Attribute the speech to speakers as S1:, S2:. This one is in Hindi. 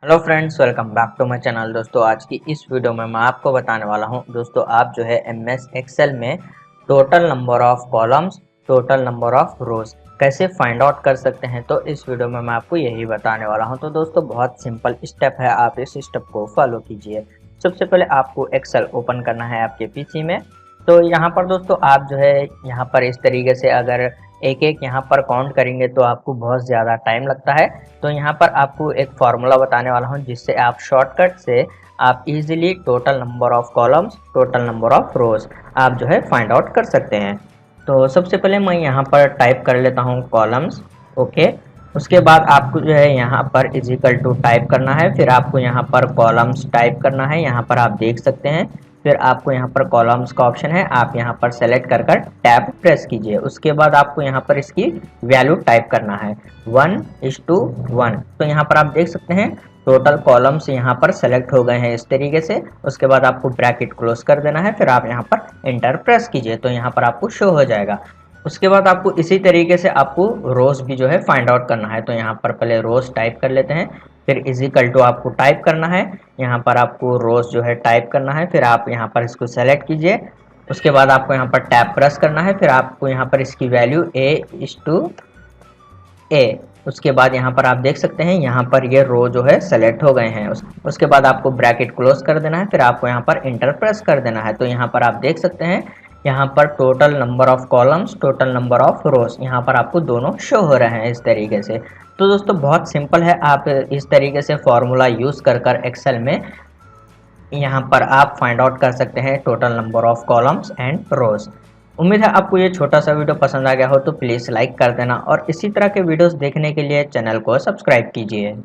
S1: Hello friends, welcome back to my channel. दोस्तों, आज की इस वीडियो में मैं आपको बताने वाला हूं दोस्तों, आप जो है एमएस एक्सेल में total number of columns, total number of रोज कैसे फाइंड आउट कर सकते हैं। तो इस वीडियो में मैं आपको यही बताने वाला हूं। तो दोस्तों, बहुत सिंपल स्टेप है, आप इस स्टेप को फॉलो कीजिए। सबसे पहले आपको एक्सेल ओपन करना है आपके पीसी में। तो यहाँ पर दोस्तों आप जो है यहाँ पर इस तरीके से अगर एक एक यहाँ पर काउंट करेंगे तो आपको बहुत ज़्यादा टाइम लगता है। तो यहाँ पर आपको एक फार्मूला बताने वाला हूँ जिससे आप शॉर्टकट से आप easily total number of columns, total number of रोज आप जो है फाइंड आउट कर सकते हैं। तो सबसे पहले मैं यहाँ पर टाइप कर लेता हूँ कॉलम्स। ओके, उसके बाद आपको जो है यहाँ पर इजिकल टू टाइप करना है, फिर आपको यहाँ पर कॉलम्स टाइप करना है। यहाँ पर आप देख सकते हैं, फिर आपको यहाँ पर कॉलम्स का ऑप्शन है, आप यहाँ पर सेलेक्ट कर टैब प्रेस कीजिए। उसके बाद आपको यहाँ पर इसकी वैल्यू टाइप करना है 1:1। तो यहाँ पर आप देख सकते हैं टोटल कॉलम्स यहाँ पर सेलेक्ट हो गए हैं इस तरीके से। उसके बाद आपको ब्रैकेट क्लोज कर देना है, फिर आप यहाँ पर एंटर प्रेस कीजिए तो यहाँ पर आपको शो हो जाएगा। उसके बाद आपको इसी तरीके से आपको रोज भी जो है फाइंड आउट करना है। तो यहाँ पर पहले रोज टाइप कर लेते हैं, फिर इजिकल टू आपको टाइप करना है, यहाँ पर आपको रोज जो है टाइप करना है, फिर आप यहाँ पर इसको सेलेक्ट कीजिए। उसके बाद आपको यहाँ पर टैब प्रेस करना है, फिर आपको यहाँ पर इसकी वैल्यू A उसके बाद यहाँ पर आप देख सकते हैं यहाँ पर ये रो जो है सेलेक्ट हो गए हैं। उसके बाद आपको ब्रैकेट क्लोज कर देना है, फिर आपको यहाँ पर इंटर प्रेस कर देना है। तो यहाँ पर आप देख सकते हैं यहाँ पर total number of columns, total number of रोज यहाँ पर आपको दोनों शो हो रहे हैं इस तरीके से। तो दोस्तों बहुत सिंपल है, आप इस तरीके से फॉर्मूला यूज कर एक्सेल में यहाँ पर आप फाइंड आउट कर सकते हैं total number of columns and rows. उम्मीद है आपको ये छोटा सा वीडियो पसंद आ गया हो, तो प्लीज़ लाइक कर देना और इसी तरह के वीडियोस देखने के लिए चैनल को सब्सक्राइब कीजिए।